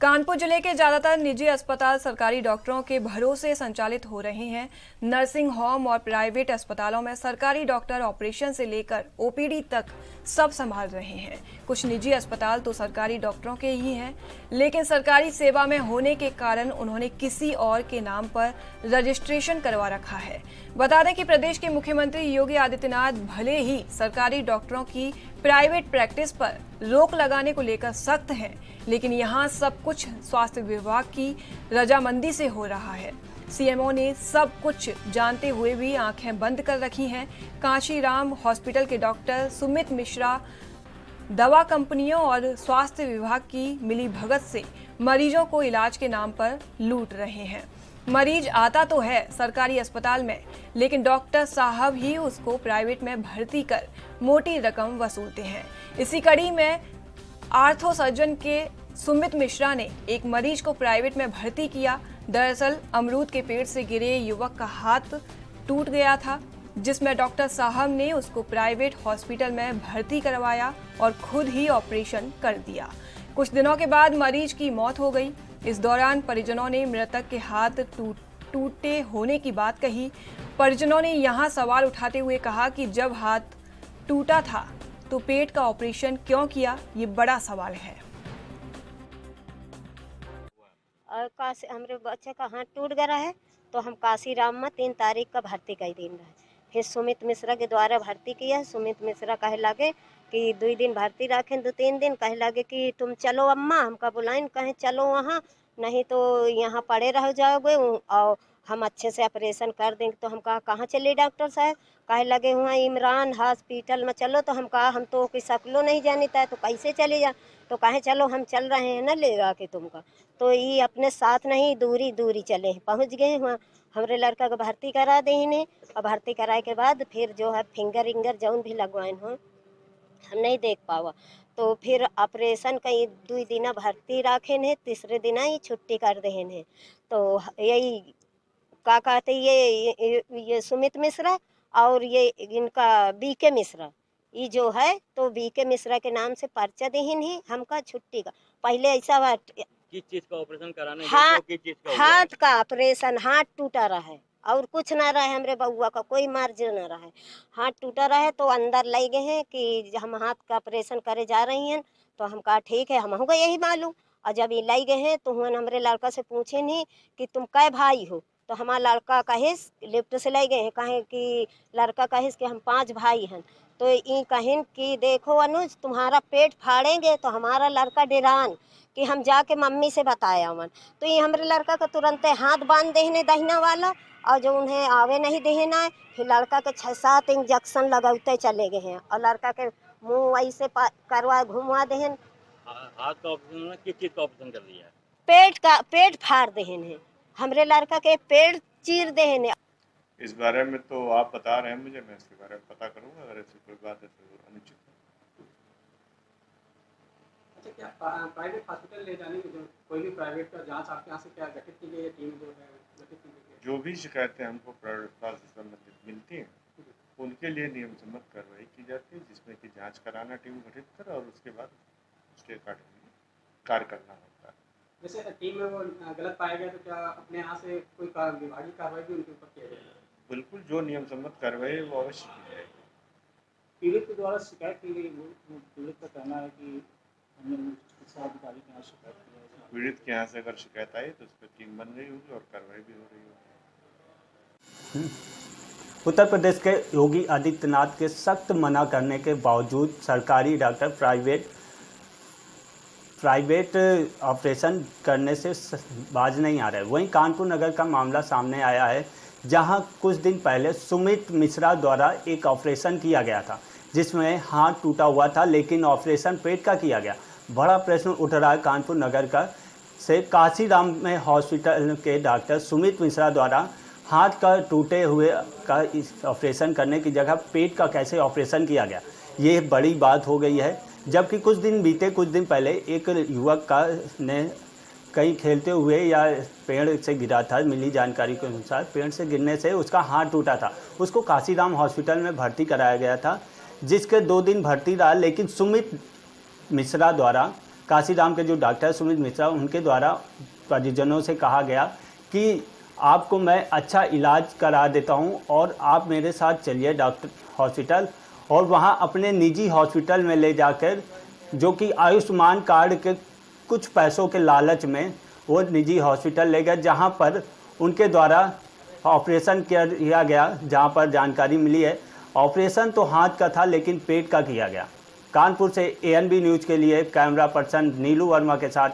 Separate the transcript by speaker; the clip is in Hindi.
Speaker 1: कानपुर जिले के ज्यादातर निजी अस्पताल सरकारी डॉक्टरों के भरोसे संचालित हो रहे हैं। नर्सिंग होम और प्राइवेट अस्पतालों में सरकारी डॉक्टर ऑपरेशन से लेकर ओपीडी तक सब संभाल रहे हैं। कुछ निजी अस्पताल तो सरकारी डॉक्टरों के ही हैं, लेकिन सरकारी सेवा में होने के कारण उन्होंने किसी और के नाम पर रजिस्ट्रेशन करवा रखा है। बता दें कि प्रदेश के मुख्यमंत्री योगी आदित्यनाथ भले ही सरकारी डॉक्टरों की प्राइवेट प्रैक्टिस पर रोक लगाने को लेकर सख्त हैं, लेकिन यहाँ सब कुछ स्वास्थ्य विभाग की रजामंदी से हो रहा है। सीएमओ ने सब कुछ जानते हुए भी आंखें बंद कर रखी हैं। कांशीराम हॉस्पिटल के डॉक्टर सुमित मिश्रा दवा कंपनियों और स्वास्थ्य विभाग की मिलीभगत से मरीजों को इलाज के नाम पर लूट रहे हैं। मरीज आता तो है सरकारी अस्पताल में, लेकिन डॉक्टर साहब ही उसको प्राइवेट में भर्ती कर मोटी रकम वसूलते हैं। इसी कड़ी में आर्थो सर्जन के सुमित मिश्रा ने एक मरीज को प्राइवेट में भर्ती किया। दरअसल अमरूद के पेड़ से गिरे युवक का हाथ टूट गया था, जिसमें डॉक्टर साहब ने उसको प्राइवेट हॉस्पिटल में भर्ती करवाया और खुद ही ऑपरेशन कर दिया। कुछ दिनों के बाद मरीज की मौत हो गई। इस दौरान परिजनों ने मृतक के हाथ टूटे होने की बात कही। परिजनों ने यहां सवाल उठाते हुए कहा कि जब हाथ टूटा था तो पेट का ऑपरेशन क्यों किया, ये बड़ा सवाल है।
Speaker 2: और हमारे बच्चे का हाथ टूट गया है तो हम काशीराम में 3 तारीख का भर्ती कर दिन रहे। फिर सुमित मिश्रा के द्वारा भर्ती किया। सुमित मिश्रा कहे लगे कि 2 दिन भर्ती रखें, 2-3 दिन कहे लगे कि तुम चलो अम्मा, हमका बुलाइन, कहें चलो वहाँ, नहीं तो यहाँ पड़े रह जाओगे और हम अच्छे से ऑपरेशन कर देंगे। तो हम कहा कहाँ चले डॉक्टर साहब, कहे लगे हुआ इमरान हॉस्पिटल में चलो। तो हम कहा हम तो कोई शक्लो नहीं जानता है तो कैसे चले जा, तो कहे चलो हम चल रहे हैं ना ले के तुमका। तो ये अपने साथ नहीं दूरी दूरी चले पहुँच गए वहाँ। हमारे लड़का को भर्ती करा दे इन्हें, और भर्ती कराए के बाद फिर जो है फिंगर जौन भी लगवाए हो हम नहीं देख पावा। तो फिर ऑपरेशन कई 2 दिन भर्ती रखे ने, तीसरे दिन ही छुट्टी कर दे ने। तो यही का कहते ये सुमित मिश्रा और ये इनका बीके मिश्रा ये जो है, तो बीके मिश्रा के नाम से पर्चा देहिन ही हमका छुट्टी का। पहले ऐसा बात
Speaker 3: किस चीज का ऑपरेशन कराने
Speaker 2: हाथ
Speaker 3: का
Speaker 2: हाथ का ऑपरेशन, हाथ टूटा रहा है और कुछ ना रहे। हमरे बउआ का कोई मार्ज ना रहा, हाथ टूटा रहे। तो अंदर ले गए हैं कि हम हाथ का ऑपरेशन करे जा रही हैं। तो हम कहा ठीक है, हम होगा यही मालूम। और जब ये लाई गए हैं तो हमारे लड़का से पूछे नहीं कि तुम कै भाई हो। तो हमारा लड़का कहिस लिफ्ट से ले गए हैं, कहें कि लड़का कहिस कि हम 5 भाई हैं। तो ये कहें कि देखो अनुज तुम्हारा पेट फाड़ेंगे। तो हमारा लड़का डेरान कि हम जाके मम्मी से बताया मन। तो ये हमारे लड़का का तुरंत हाथ बांध देने दहिना वाला, और जो उन्हें आवे नहीं देना है। फिर लड़का के 6-7 इंजेक्शन लगाते चले गए हैं और लड़का के मुँह ऐसे करवा घुमवा देहन।
Speaker 3: हाथ का ऑपरेशन किस चीज का ऑपरेशन कर दिया है?
Speaker 2: पेट फाड़ देहन है, हमरे लड़का के पेट चीर देहन है।
Speaker 4: इस बारे में तो आप बता रहे हैं मुझे, मैं इसके बारे में पता करूंगा। अगर ऐसी कोई बात है तो अनुचित है।
Speaker 5: अच्छा, क्या प्राइवेट हॉस्पिटल ले जाने की जो कोई भी प्राइवेट का जांच आपके यहाँ से क्या गठित की गई है, टीम जो है गठित की गई है?
Speaker 4: जो भी शिकायतें हमको प्राइवेट अस्पताल से संबंधित मिलती हैं उनके लिए नियम सम्मत कार्रवाई की जाती है, जिसमें कि जांच कराना टीम गठित कर और उसके बाद उसके अकॉर्डिंगली कार्य करना होता है।
Speaker 5: जैसे टीम में वो गलत पाया गया तो क्या अपने यहाँ से कोई विभागीय कार्रवाई भी उनके ऊपर किया जाएगा?
Speaker 4: बिल्कुल, जो नियम सम्मत कार्रवाई है वो अवश्य की जाएगी।
Speaker 5: पीड़ित के द्वारा शिकायत की गई, वो पीड़ित का कहना है कि हमने चिकित्सा अधिकारी के यहाँ शिकायत की है।
Speaker 4: पीड़ित के यहाँ से अगर शिकायत आई तो उस पर टीम बन रही होगी और कार्रवाई भी हो रही होगी।
Speaker 6: उत्तर प्रदेश के योगी आदित्यनाथ के सख्त मना करने के बावजूद सरकारी डॉक्टर प्राइवेट ऑपरेशन करने से बाज नहीं आ रहे। वहीं कानपुर नगर का मामला सामने आया है, जहां कुछ दिन पहले सुमित मिश्रा द्वारा एक ऑपरेशन किया गया था, जिसमें हाथ टूटा हुआ था, लेकिन ऑपरेशन पेट का किया गया। बड़ा प्रश्न उठ रहा है कानपुर नगर का से काशीराम में हॉस्पिटल के डॉक्टर सुमित मिश्रा द्वारा हाथ का टूटे हुए का ऑपरेशन करने की जगह पेट का कैसे ऑपरेशन किया गया। ये बड़ी बात हो गई है। जबकि कुछ दिन पहले एक युवक का ने कहीं खेलते हुए या पेड़ से गिरा था। मिली जानकारी के अनुसार पेड़ से गिरने से उसका हाथ टूटा था। उसको काशीराम हॉस्पिटल में भर्ती कराया गया था, जिसके 2 दिन भर्ती रहा, लेकिन सुमित मिश्रा द्वारा काशीराम के जो डॉक्टर सुमित मिश्रा, उनके द्वारा परिजनों से कहा गया कि आपको मैं अच्छा इलाज करा देता हूं और आप मेरे साथ चलिए डॉक्टर हॉस्पिटल, और वहां अपने निजी हॉस्पिटल में ले जाकर, जो कि आयुष्मान कार्ड के कुछ पैसों के लालच में वो निजी हॉस्पिटल ले गए, जहां पर उनके द्वारा ऑपरेशन किया गया। जहां पर जानकारी मिली है ऑपरेशन तो हाथ का था लेकिन पेट का किया गया। कानपुर से ANB न्यूज़ के लिए कैमरा पर्सन नीलू वर्मा के साथ